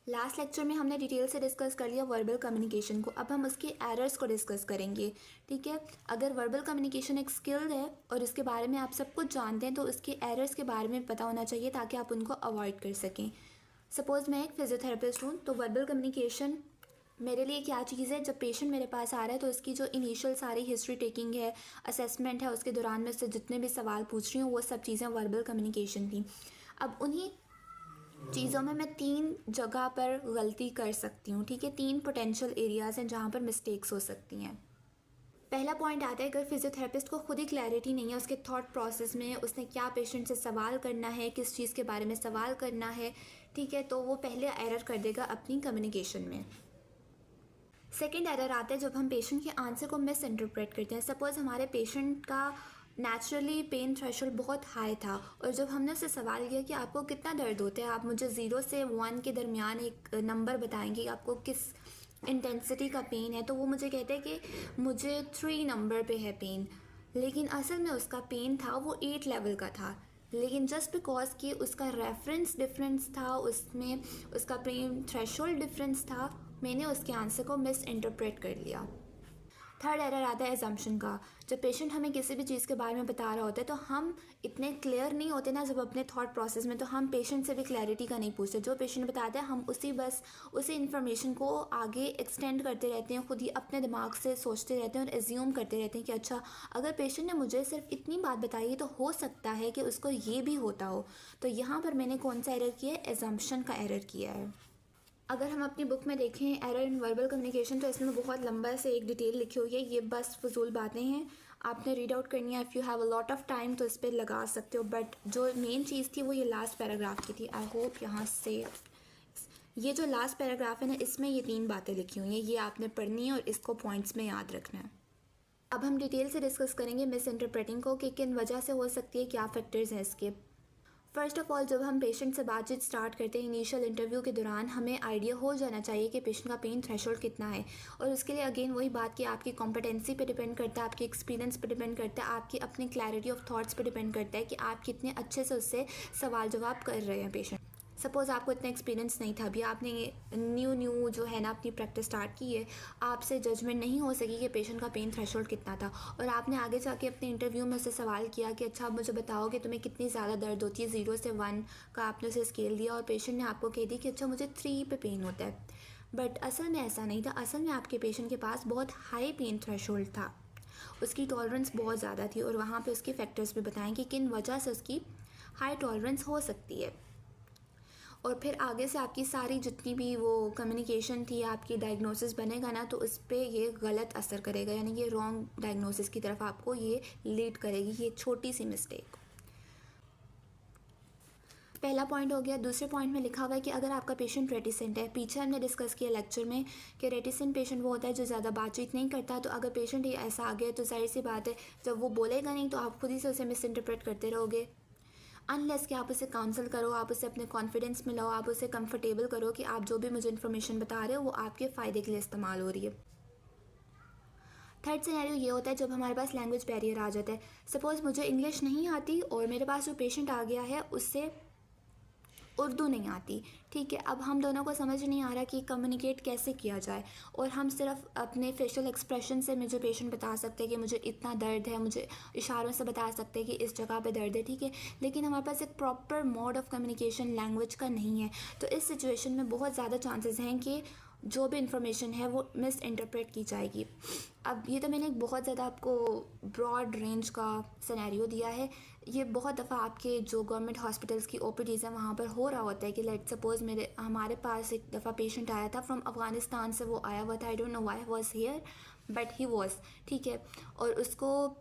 Last lecture में हमने detail से डिस्कस कर लिया वर्बल कम्युनिकेशन को। अब हम उसके एरर्स को डिस्कस करेंगे। ठीक है, अगर वर्बल कम्युनिकेशन एक स्किल है और इसके बारे में आप सब कुछ जानते हैं तो उसके एरर्स के बारे में पता होना चाहिए ताकि आप उनको अवॉइड कर सकें। सपोज़ मैं एक फिजियोथेरेपिस्ट हूँ, तो वर्बल कम्युनिकेशन मेरे लिए क्या चीज़ है। जब पेशेंट मेरे पास आ रहा है तो उसकी जो इनिशियल सारी हिस्ट्री टेकिंग है, असेसमेंट है, उसके दौरान मैं उससे जितने भी सवाल पूछ रही हूँ वो सब चीज़ें वर्बल कम्युनिकेशन थी। अब उन्हीं चीज़ों में मैं 3 जगह पर गलती कर सकती हूँ। ठीक है, 3 पोटेंशियल एरियाज़ हैं जहाँ पर मिस्टेक्स हो सकती हैं। पहला पॉइंट आता है, अगर फिजियोथेरेपिस्ट को खुद ही क्लैरिटी नहीं है उसके थॉट प्रोसेस में, उसने क्या पेशेंट से सवाल करना है, किस चीज़ के बारे में सवाल करना है, ठीक है, तो वो पहले एरर कर देगा अपनी कम्युनिकेशन में। सेकेंड एरर आता है जब हम पेशेंट के आंसर को मिस इंटरप्रेट करते हैं। सपोज़ हमारे पेशेंट का नेचुरली पेन थ्रेशोल्ड बहुत हाई था और जब हमने उससे सवाल किया कि आपको कितना दर्द होता है, आप मुझे 0 से 1 के दरमियान एक नंबर बताएंगे कि आपको किस इंटेंसिटी का पेन है, तो वो मुझे कहते हैं कि मुझे 3 नंबर पे है पेन, लेकिन असल में उसका पेन था वो 8 लेवल का था। लेकिन जस्ट बिकॉज कि उसका रेफरेंस डिफरेंस था, उसमें उसका पेन थ्रेशोल्ड डिफरेंस था, मैंने उसके आंसर को मिस इंटरप्रेट कर लिया। थर्ड एरर आता है एजम्पशन का। जब पेशेंट हमें किसी भी चीज़ के बारे में बता रहा होता है तो हम इतने क्लियर नहीं होते ना जब अपने थॉट प्रोसेस में, तो हम पेशेंट से भी क्लैरिटी का नहीं पूछते। जो पेशेंट बताता है हम उसी इन्फॉर्मेशन को आगे एक्सटेंड करते रहते हैं, खुद ही अपने दिमाग से सोचते रहते हैं और एज्यूम करते रहते हैं कि अच्छा अगर पेशेंट ने मुझे सिर्फ इतनी बात बताई तो हो सकता है कि उसको ये भी होता हो। तो यहाँ पर मैंने कौन सा एरर किया है, एजम्पशन का एरर किया है। अगर हम अपनी बुक में देखें एरर इन वर्बल कम्युनिकेशन, तो इसमें बहुत लंबा से एक डिटेल लिखी हुई है। ये बस फजूल बातें हैं, आपने रीड आउट करनी है। If you have a lot of time तो इस पर लगा सकते हो, बट जो मेन चीज़ थी वो ये लास्ट पैराग्राफ की थी। आई होप यहाँ से ये जो लास्ट पैराग्राफ है ना, इसमें ये 3 बातें लिखी हुई हैं, ये आपने पढ़नी है और इसको पॉइंट्स में याद रखना है। अब हम डिटेल से डिस्कस करेंगे मिस इंटरप्रेटिंग को कि किन वजह से हो सकती है, क्या फैक्टर्स हैं इसके। फर्स्ट ऑफ ऑल, जब हम पेशेंट से बातचीत स्टार्ट करते हैं इनिशियल इंटरव्यू के दौरान, हमें आइडिया हो जाना चाहिए कि पेशेंट का पेन थ्रेशोल्ड कितना है। और उसके लिए अगेन वही बात कि आपकी कॉम्पिटेंसी पे डिपेंड करता है, आपके एक्सपीरियंस पे डिपेंड करता है, आपकी अपनी क्लैरिटी ऑफ थॉट्स पे डिपेंड करता है कि आप कितने अच्छे से उससे सवाल जवाब कर रहे हैं पेशेंट। सपोज़ आपको इतना एक्सपीरियंस नहीं था, अभी आपने न्यू जो है ना अपनी प्रैक्टिस स्टार्ट की है, आपसे जजमेंट नहीं हो सकी कि पेशेंट का पेन थ्रेशोल्ड कितना था, और आपने आगे जाके अपने इंटरव्यू में उससे सवाल किया कि अच्छा आप मुझे बताओ कि तुम्हें कितनी ज़्यादा दर्द होती है, 0 से 1 का आपने उसे स्केल दिया और पेशेंट ने आपको कह दी कि अच्छा मुझे 3 पे पेन होता है। बट असल में ऐसा नहीं था, असल में आपके पेशेंट के पास बहुत हाई पेन थ्रेशोल्ड था, उसकी टॉलरेंस बहुत ज़्यादा थी, और वहाँ पे उसके फैक्टर्स भी बताएं कि किन वजह से उसकी हाई टॉलरेंस हो सकती है। और फिर आगे से आपकी सारी जितनी भी वो कम्युनिकेशन थी, आपकी डायग्नोसिस बनेगा ना, तो उस पर ये गलत असर करेगा, यानी कि रॉन्ग डायग्नोसिस की तरफ आपको ये लीड करेगी, ये छोटी सी मिस्टेक। पहला पॉइंट हो गया। दूसरे पॉइंट में लिखा हुआ है कि अगर आपका पेशेंट रेटिसेंट है, पीछे हमने डिस्कस किया लेक्चर में कि रेटिसेंट पेशेंट वो होता है जो ज़्यादा बातचीत नहीं करता। तो अगर पेशेंट ये ऐसा आ गया तो जाहिर सी बात है जब वो बोलेगा नहीं तो आप खुद ही से उसे मिस इंटरप्रेट करते रहोगे। अनलेस कि आप उसे काउंसल करो, आप उसे अपने कॉन्फिडेंस में लाओ, आप उसे कंफर्टेबल करो कि आप जो भी मुझे इन्फॉर्मेशन बता रहे हो वो आपके फ़ायदे के लिए इस्तेमाल हो रही है। थर्ड सिनेरियो ये होता है जब हमारे पास लैंग्वेज बैरियर आ जाता है। सपोज़ मुझे इंग्लिश नहीं आती और मेरे पास जो पेशेंट आ गया है उससे उर्दू नहीं आती। ठीक है, अब हम दोनों को समझ नहीं आ रहा कि कम्युनिकेट कैसे किया जाए, और हम सिर्फ अपने फेशियल एक्सप्रेशन से मुझे पेशेंट बता सकते हैं कि मुझे इतना दर्द है, मुझे इशारों से बता सकते हैं कि इस जगह पे दर्द है। ठीक है, लेकिन हमारे पास एक proper mode of communication language का नहीं है, तो इस सिचुएशन में बहुत ज़्यादा चांसेस हैं कि जो भी इंफॉर्मेशन है वो मिस इंटरप्रेट की जाएगी। अब ये तो मैंने एक बहुत ज़्यादा आपको ब्रॉड रेंज का सिनेरियो दिया है। ये बहुत दफ़ा आपके जो गवर्नमेंट हॉस्पिटल्स की ओपीडीज़ हैं वहाँ पर हो रहा होता है कि लेट सपोज़ हमारे पास एक दफ़ा पेशेंट आया था फ्रॉम अफ़गानिस्तान से, वो आया हुआ था, I don't know why was here but he was. ठीक है, और उसको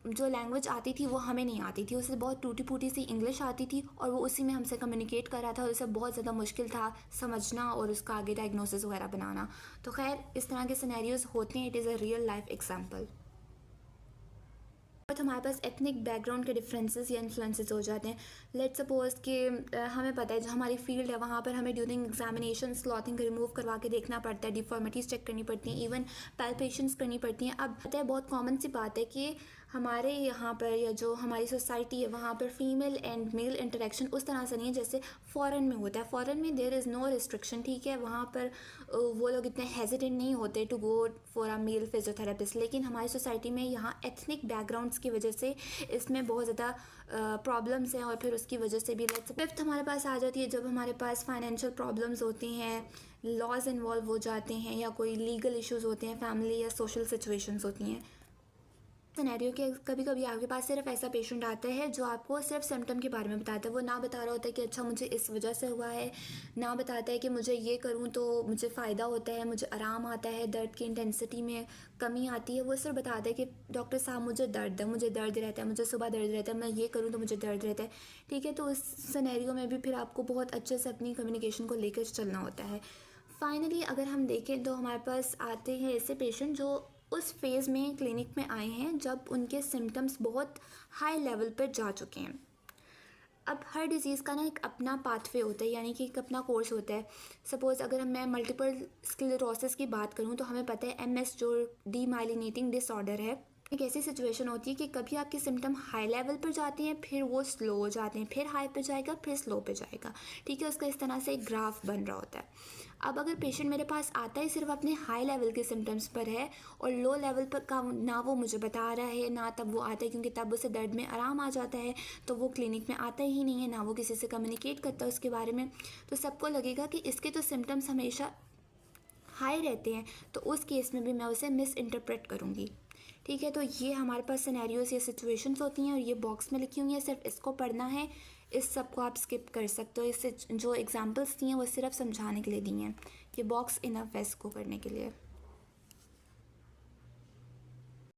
जो लैंग्वेज आती थी वो हमें नहीं आती थी, उसे बहुत टूटी फूटी सी इंग्लिश आती थी और वो उसी में हमसे कम्युनिकेट कर रहा था और उसे बहुत ज़्यादा मुश्किल था समझना और उसका आगे डायग्नोसिस वगैरह बनाना। तो खैर इस तरह के सिनेरियोज होते हैं, it is a real life example. और हमारे पास एथनिक बैकग्राउंड के डिफरेंसेस या इन्फ्लुएंसेस हो जाते हैं। लेट्स सपोज कि हमें पता है जो हमारी फील्ड है वहाँ पर हमें ड्यूरिंग एग्जामिनेशन क्लॉथिंग रिमूव करवा के देखना पड़ता है, डिफॉर्मिटीज़ चेक करनी पड़ती हैं, इवन पैल्पेशंस करनी पड़ती हैं। अब पता है बहुत कॉमन सी बात है कि हमारे यहाँ पर या जो हमारी सोसाइटी है वहाँ पर फीमेल एंड मेल इंटरेक्शन उस तरह से नहीं है जैसे फ़ॉरेन में होता है। फ़ॉरेन में देयर इज़ नो रिस्ट्रिक्शन, ठीक है, वहाँ पर वो लोग इतने हेजिटेंट नहीं होते to go for a male physiotherapist. लेकिन हमारी सोसाइटी में यहाँ एथनिक बैकग्राउंड्स की वजह से इसमें बहुत ज़्यादा प्रॉब्लम्स हैं, और फिर उसकी वजह से भी फिफ्थ हमारे पास आ जाती है जब हमारे पास फाइनेंशियल प्रॉब्लम्स होती हैं, लॉज इन्वॉल्व हो जाते हैं, या कोई लीगल इश्यूज़ होते हैं, फैमिली या सोशल सिचुएशंस होती हैं। सिनेरियो के कभी कभी आपके पास सिर्फ ऐसा पेशेंट आता है जो आपको सिर्फ सिम्टम के बारे में बताता है। वो ना बता रहा होता है कि अच्छा मुझे इस वजह से हुआ है, ना बताता है कि मुझे ये करूँ तो मुझे फ़ायदा होता है, मुझे आराम आता है, दर्द की इंटेंसिटी में कमी आती है। वो सिर्फ बताता है कि डॉक्टर साहब मुझे दर्द है, मुझे दर्द रहता है, मुझे सुबह दर्द रहता है, मैं ये करूँ तो मुझे दर्द रहता है, ठीक है। तो उस सिनेरियो में भी फिर आपको बहुत अच्छे से अपनी कम्युनिकेशन को लेकर चलना होता है। फाइनली अगर हम देखें तो हमारे पास आते हैं ऐसे पेशेंट जो उस फेज़ में क्लिनिक में आए हैं जब उनके सिम्टम्स बहुत हाई लेवल पर जा चुके हैं। अब हर डिज़ीज़ का ना एक अपना पाथवे होता है, यानी कि एक अपना कोर्स होता है। सपोज़ अगर मैं मल्टीपल स्क्लेरोसिस की बात करूँ तो हमें पता है एमएस जो डीमाइलिनेटिंग डिसऑर्डर है, एक ऐसी सिचुएशन होती है कि कभी आपके सिम्टम हाई लेवल पर जाते हैं, फिर वो स्लो हो जाते हैं, फिर हाई पे जाएगा, फिर स्लो पे जाएगा, ठीक है। उसका इस तरह से एक ग्राफ बन रहा होता है। अब अगर पेशेंट मेरे पास आता ही सिर्फ अपने हाई लेवल के सिम्टम्स पर है और लो लेवल पर का ना वो मुझे बता रहा है, ना तब वो आता है क्योंकि तब उसे दर्द में आराम आ जाता है, तो वो क्लिनिक में आता ही नहीं है, ना वो किसी से कम्युनिकेट करता है उसके बारे में, तो सबको लगेगा कि इसके तो सिम्टम्स हमेशा हाई रहते हैं, तो उस केस में भी मैं उसे मिस इंटरप्रेट करूँगी, ठीक है। तो ये हमारे पास सिनेरियोस या सिचुएशंस होती हैं और ये बॉक्स में लिखी हुई हैं, सिर्फ इसको पढ़ना है, इस सब को आप स्किप कर सकते हो। इससे जो एग्जांपल्स दिए हैं वो सिर्फ समझाने के लिए दिए हैं, ये बॉक्स इनफ है इसको करने के लिए।